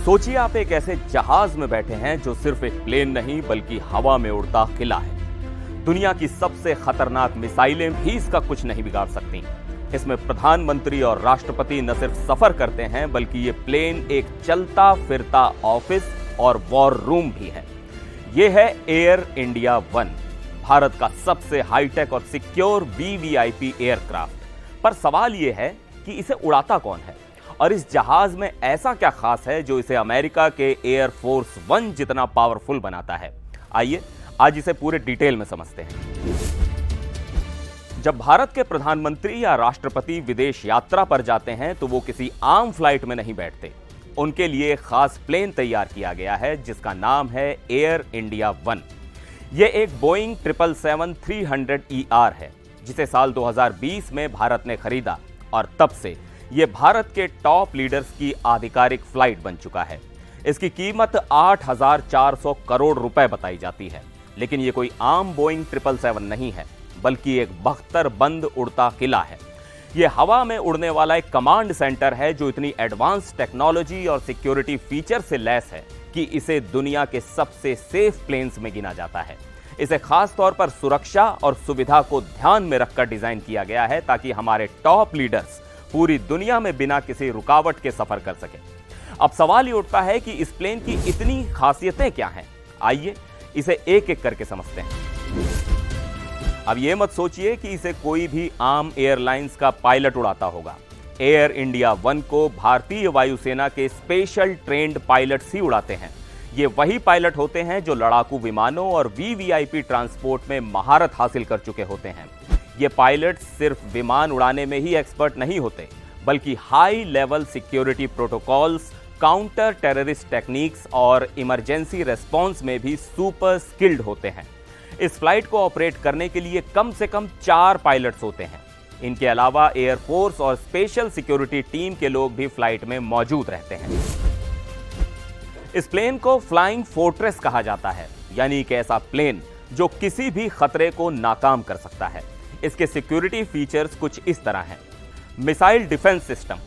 सोचिए आप एक ऐसे जहाज में बैठे हैं जो सिर्फ एक प्लेन नहीं बल्कि हवा में उड़ता किला है। दुनिया की सबसे खतरनाक मिसाइलें भी इसका कुछ नहीं बिगाड़ सकती। इसमें प्रधानमंत्री और राष्ट्रपति न सिर्फ सफर करते हैं बल्कि ये प्लेन एक चलता फिरता ऑफिस और वॉर रूम भी है। ये है एयर इंडिया 1, भारत का सबसे हाईटेक और सिक्योर वीवीआईपी एयरक्राफ्ट। पर सवाल यह है कि इसे उड़ाता कौन है और इस जहाज में ऐसा क्या खास है जो इसे अमेरिका के एयरफोर्स 1 जितना पावरफुल बनाता है। आइए आज इसे पूरे डिटेल में समझते हैं। जब भारत के प्रधानमंत्री या राष्ट्रपति विदेश यात्रा पर जाते हैं तो वो किसी आम फ्लाइट में नहीं बैठते। उनके लिए खास प्लेन तैयार किया गया है जिसका नाम है एयर इंडिया 1। यह एक बोइंग 777-300ER है जिसे साल 2020 में भारत ने खरीदा और तब से यह भारत के टॉप लीडर्स की आधिकारिक फ्लाइट बन चुका है। इसकी कीमत 8,400 करोड़ रुपए बताई जाती है। लेकिन यह कोई आम बोइंग 777 नहीं है बल्कि एक बख्तर बंद उड़ता किला है। यह हवा में उड़ने वाला एक कमांड सेंटर है जो इतनी एडवांस टेक्नोलॉजी और सिक्योरिटी फीचर से लैस है कि इसे दुनिया के सबसे सेफ प्लेन्स में गिना जाता है। इसे खास तौर पर सुरक्षा और सुविधा को ध्यान में रखकर डिजाइन किया गया है ताकि हमारे टॉप लीडर्स पूरी दुनिया में बिना किसी रुकावट के सफर कर सके। अब सवाल ये उठता है कि इस प्लेन की इतनी खासियतें क्या हैं। आइए इसे एक एक करके समझते हैं। अब ये मत सोचिए कि इसे कोई भी आम एयरलाइंस का पायलट उड़ाता होगा। एयर इंडिया 1 को भारतीय वायुसेना के स्पेशल ट्रेंड पायलट्स ही उड़ाते हैं। ये वही पायलट होते हैं जो लड़ाकू विमानों और वीवीआईपी ट्रांसपोर्ट में महारत हासिल कर चुके होते हैं। ये पायलट्स सिर्फ विमान उड़ाने में ही एक्सपर्ट नहीं होते बल्कि high level security protocols, counter terrorist techniques और इमरजेंसी रेस्पॉन्स में भी सुपर स्किल्ड होते हैं। इस फ्लाइट को ऑपरेट करने के लिए कम से कम 4 पायलट्स होते हैं। इनके अलावा एयरफोर्स और स्पेशल सिक्योरिटी टीम के लोग भी फ्लाइट में मौजूद रहते हैं। इस प्लेन को फ्लाइंग फोर्ट्रेस कहा जाता है, यानी एक ऐसा प्लेन जो किसी भी खतरे को नाकाम कर सकता है। इसके सिक्योरिटी फीचर्स कुछ इस तरह हैं। मिसाइल डिफेंस सिस्टम,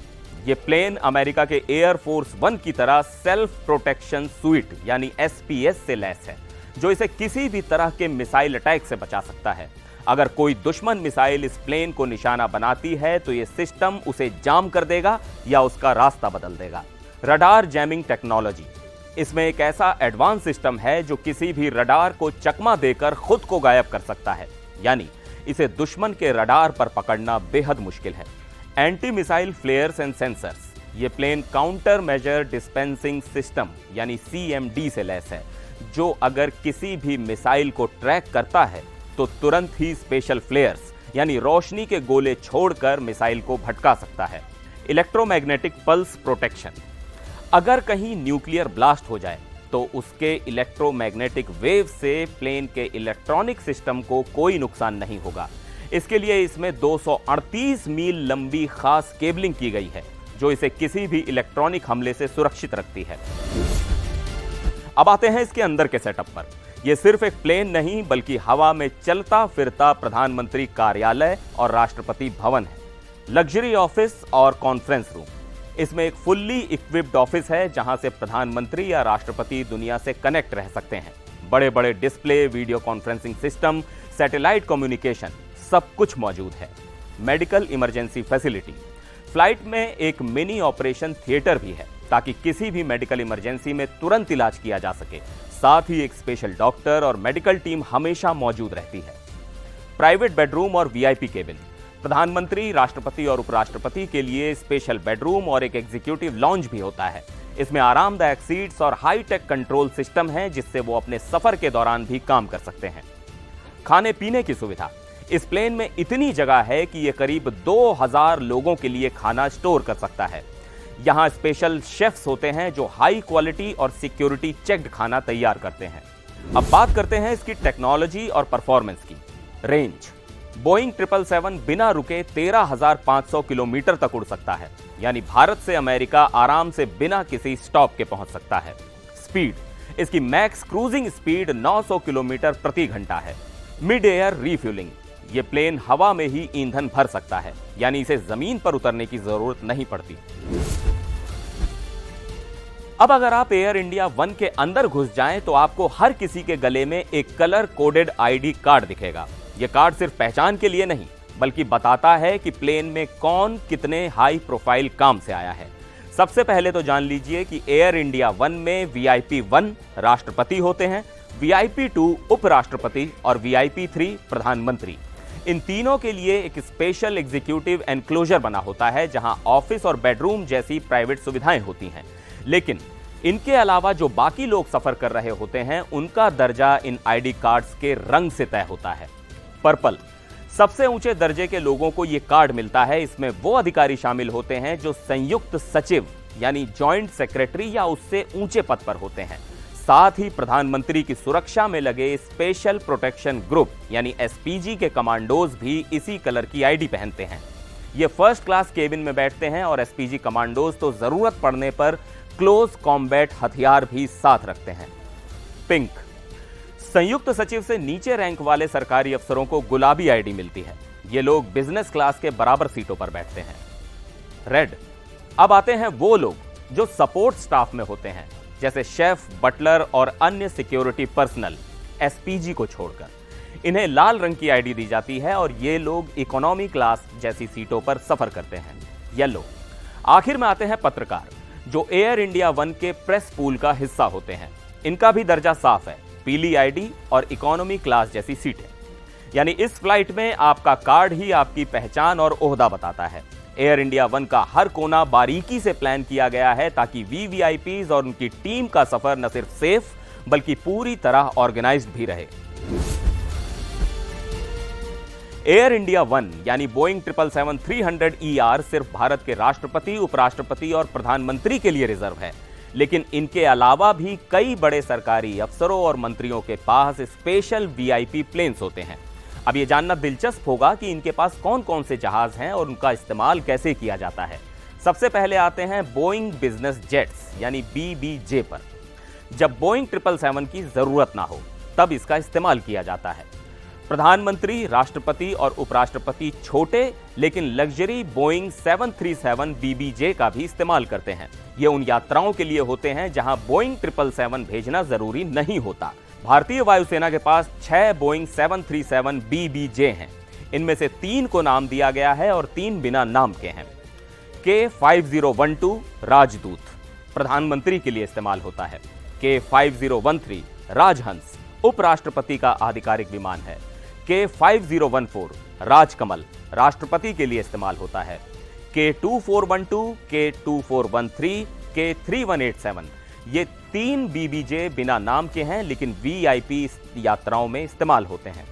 ये प्लेन अमेरिका के एयरफोर्स 1 की तरह सेल्फ प्रोटेक्शन स्वीट यानी SPS से लैस है जो इसे किसी भी तरह के मिसाइल अटैक से बचा सकता है। अगर कोई दुश्मन मिसाइल इस प्लेन को निशाना बनाती है तो यह सिस्टम उसे जाम कर देगा या उसका रास्ता बदल देगा। रडार जैमिंग टेक्नोलॉजी, इसमें एक ऐसा एडवांस सिस्टम है जो किसी भी रडार को चकमा देकर खुद को गायब कर सकता है, यानी इसे दुश्मन के रडार पर पकड़ना बेहद मुश्किल है। Anti missile flares and sensors, ये plane counter measure dispensing system यानी CMD से लैस है जो अगर किसी भी मिसाइल को ट्रैक करता है तो तुरंत ही स्पेशल फ्लेयर्स यानी रोशनी के गोले छोड़कर मिसाइल को भटका सकता है। इलेक्ट्रोमैग्नेटिक पल्स प्रोटेक्शन, अगर कहीं न्यूक्लियर ब्लास्ट हो जाए तो उसके इलेक्ट्रोमैग्नेटिक वेव से प्लेन के इलेक्ट्रॉनिक सिस्टम को कोई नुकसान नहीं होगा। इसके लिए इसमें 238 मील लंबी खास केबलिंग की गई है जो इसे किसी भी इलेक्ट्रॉनिक हमले से सुरक्षित रखती है। अब आते हैं इसके अंदर के सेटअप पर। यह सिर्फ एक प्लेन नहीं बल्कि हवा में चलता फिरता प्रधानमंत्री कार्यालय और राष्ट्रपति भवन है। लग्जरी ऑफिस और कॉन्फ्रेंस रूम, इसमें एक फुल्ली इक्विप्ड ऑफिस है जहां से प्रधानमंत्री या राष्ट्रपति दुनिया से कनेक्ट रह सकते हैं। बड़े बड़े display, video conferencing system, satellite communication, सब कुछ मौजूद है। मेडिकल इमरजेंसी फैसिलिटी, फ्लाइट में एक मिनी ऑपरेशन थिएटर भी है ताकि किसी भी मेडिकल इमरजेंसी में तुरंत इलाज किया जा सके। साथ ही एक स्पेशल डॉक्टर और मेडिकल टीम हमेशा मौजूद रहती है। प्राइवेट बेडरूम और VIP केबिन, प्रधानमंत्री, राष्ट्रपति और उपराष्ट्रपति के लिए स्पेशल बेडरूम और एक एग्जीक्यूटिव लॉन्ज भी होता है। इसमें आरामदायक सीट्स और हाईटेक कंट्रोल सिस्टम है जिससे वो अपने सफर के दौरान भी काम कर सकते हैं। खाने पीने की सुविधा, इस प्लेन में इतनी जगह है कि यह करीब 2000 लोगों के लिए खाना स्टोर कर सकता है। यहां स्पेशल शेफ्स होते हैं जो हाई क्वालिटी और सिक्योरिटी चेक्ड खाना तैयार करते हैं। अब बात करते हैं इसकी टेक्नोलॉजी और परफॉर्मेंस की। रेंज, बोइंग 777 बिना रुके 13,500 किलोमीटर तक उड़ सकता है, यानी भारत से अमेरिका आराम से बिना किसी स्टॉप के पहुंच सकता है। स्पीड, इसकी मैक्स क्रूजिंग स्पीड 900 किलोमीटर प्रति घंटा है। मिड एयर रीफ्यूलिंग, ये प्लेन हवा में ही ईंधन भर सकता है, यानी इसे जमीन पर उतरने की जरूरत नहीं पड़ती। अब अगर आप एयर इंडिया वन के अंदर घुस जाएं तो आपको हर किसी के गले में एक कलर कोडेड आईडी कार्ड दिखेगा। यह कार्ड सिर्फ पहचान के लिए नहीं बल्कि बताता है कि प्लेन में कौन कितने हाई प्रोफाइल काम से आया है। सबसे पहले तो जान लीजिए कि एयर इंडिया वन में VIP 1 राष्ट्रपति होते हैं, VIP 2 उपराष्ट्रपति और VIP 3 प्रधानमंत्री। इन तीनों के लिए एक स्पेशल एग्जीक्यूटिव एनक्लोजर बना होता है जहां ऑफिस और बेडरूम जैसी प्राइवेट सुविधाएं होती हैं। लेकिन इनके अलावा जो बाकी लोग सफर कर रहे होते हैं उनका दर्जा इन आईडी कार्ड्स के रंग से तय होता है। पर्पल, सबसे ऊंचे दर्जे के लोगों को यह कार्ड मिलता है। इसमें वो अधिकारी शामिल होते हैं जो संयुक्त सचिव यानी जॉइंट सेक्रेटरी या उससे ऊंचे पद पर होते हैं। साथ ही प्रधानमंत्री की सुरक्षा में लगे स्पेशल प्रोटेक्शन ग्रुप यानी SPG के कमांडोज भी इसी कलर की आईडी पहनते हैं। ये फर्स्ट क्लास केबिन में बैठते हैं और SPG कमांडोज तो जरूरत पड़ने पर क्लोज कॉम्बैट हथियार भी साथ रखते हैं। पिंक, संयुक्त सचिव से नीचे रैंक वाले सरकारी अफसरों को गुलाबी आईडी मिलती है। ये लोग बिजनेस क्लास के बराबर सीटों पर बैठते हैं। रेड, अब आते हैं वो लोग जो सपोर्ट स्टाफ में होते हैं जैसे शेफ, बटलर और अन्य सिक्योरिटी पर्सनल SPG को छोड़कर। इन्हें लाल रंग की आईडी दी जाती है और ये लोग इकोनॉमी क्लास जैसी सीटों पर सफर करते हैं। येलो, आखिर में आते हैं पत्रकार जो एयर इंडिया वन के प्रेस पूल का हिस्सा होते हैं। इनका भी दर्जा साफ है, पीली आईडी और इकोनॉमी क्लास जैसी सीटें। यानी इस फ्लाइट में आपका कार्ड ही आपकी पहचान और ओहदा बताता है। एयर इंडिया वन का हर कोना बारीकी से प्लान किया गया है ताकि VVIPs और उनकी टीम का सफर न सिर्फ सेफ बल्कि पूरी तरह ऑर्गेनाइज्ड भी रहे। एयर इंडिया वन यानी बोइंग 777-300ER सिर्फ भारत के राष्ट्रपति, उपराष्ट्रपति और प्रधानमंत्री के लिए रिजर्व है। लेकिन इनके अलावा भी कई बड़े सरकारी अफसरों और मंत्रियों के पास स्पेशल VIP प्लेन्स होते हैं। अब ये जानना दिलचस्प होगा कि इनके पास कौन कौन से जहाज हैं और उनका इस्तेमाल कैसे किया जाता है। सबसे पहले आते हैं बोइंग बिजनेस जेट्स यानी BBJ पर। जब बोइंग 777 की जरूरत ना हो तब इसका इस्तेमाल किया जाता है। प्रधानमंत्री, राष्ट्रपति और उपराष्ट्रपति छोटे लेकिन लग्जरी बोइंग 737 BBJ का भी इस्तेमाल करते हैं। ये उन यात्राओं के लिए होते हैं जहां बोइंग 777 भेजना जरूरी नहीं होता। भारतीय वायुसेना के पास 6 बोइंग 737 BBJ हैं। इनमें से 3 को नाम दिया गया है और 3 बिना नाम के हैं। K5012 राजदूत प्रधानमंत्री के लिए इस्तेमाल होता है। K5013 राजहंस उपराष्ट्रपति का आधिकारिक विमान है। K5014 राजकमल राष्ट्रपति के लिए इस्तेमाल होता है। K2412, K2413, K3187 ये 3 BBJ बिना नाम के हैं लेकिन VIP यात्राओं में इस्तेमाल होते हैं।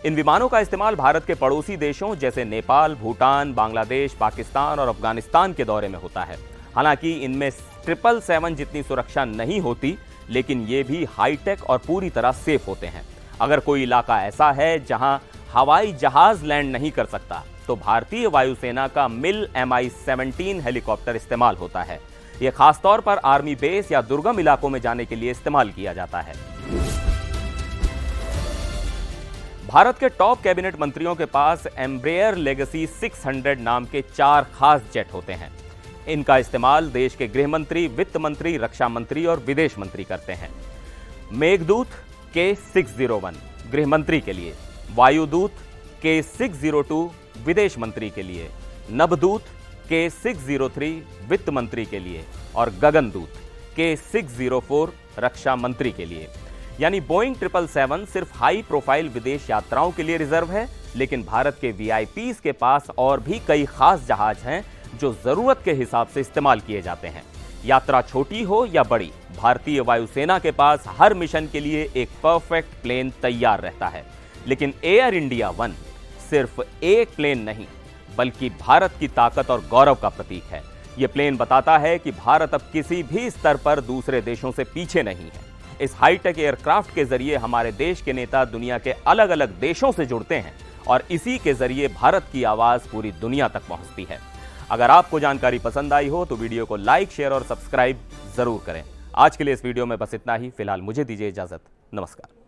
इन विमानों का इस्तेमाल भारत के पड़ोसी देशों जैसे नेपाल, भूटान, बांग्लादेश, पाकिस्तान और अफगानिस्तान के दौरे में होता है। हालांकि इनमें 777 जितनी सुरक्षा नहीं होती लेकिन ये भी हाईटेक और पूरी तरह सेफ होते हैं। अगर कोई इलाका ऐसा है जहां हवाई जहाज लैंड नहीं कर सकता तो भारतीय वायुसेना का मिल Mi-17 हेलीकॉप्टर इस्तेमाल होता है। यह खासतौर पर आर्मी बेस या दुर्गम इलाकों में जाने के लिए इस्तेमाल किया जाता है। भारत के टॉप कैबिनेट मंत्रियों के पास एम्ब्रेयर लेगेसी 600 नाम के 4 खास जेट होते हैं। इनका इस्तेमाल देश के गृह मंत्री, वित्त मंत्री, रक्षा मंत्री और विदेश मंत्री करते हैं। मेघदूत K601 गृह मंत्री के लिए, वायुदूत K602 विदेश मंत्री के लिए, नभदूत K603 वित्त मंत्री के लिए और गगनदूत K604 रक्षा मंत्री के लिए। यानी बोइंग 777 सिर्फ हाई प्रोफाइल विदेश यात्राओं के लिए रिजर्व है, लेकिन भारत के VIPs के पास और भी कई खास जहाज हैं जो जरूरत के हिसाब से इस्तेमाल किए जाते हैं। यात्रा छोटी हो या बड़ी, भारतीय वायुसेना के पास हर मिशन के लिए एक परफेक्ट प्लेन तैयार रहता है। लेकिन एयर इंडिया वन सिर्फ एक प्लेन नहीं बल्कि भारत की ताकत और गौरव का प्रतीक है। यह प्लेन बताता है कि भारत अब किसी भी स्तर पर दूसरे देशों से पीछे नहीं है। इस हाईटेक एयरक्राफ्ट के जरिए हमारे देश के नेता दुनिया के अलग अलग देशों से जुड़ते हैं और इसी के जरिए भारत की आवाज पूरी दुनिया तक पहुंचती है। अगर आपको जानकारी पसंद आई हो तो वीडियो को लाइक, शेयर और सब्सक्राइब जरूर करें। आज के लिए इस वीडियो में बस इतना ही। फिलहाल मुझे दीजिए इजाजत। नमस्कार।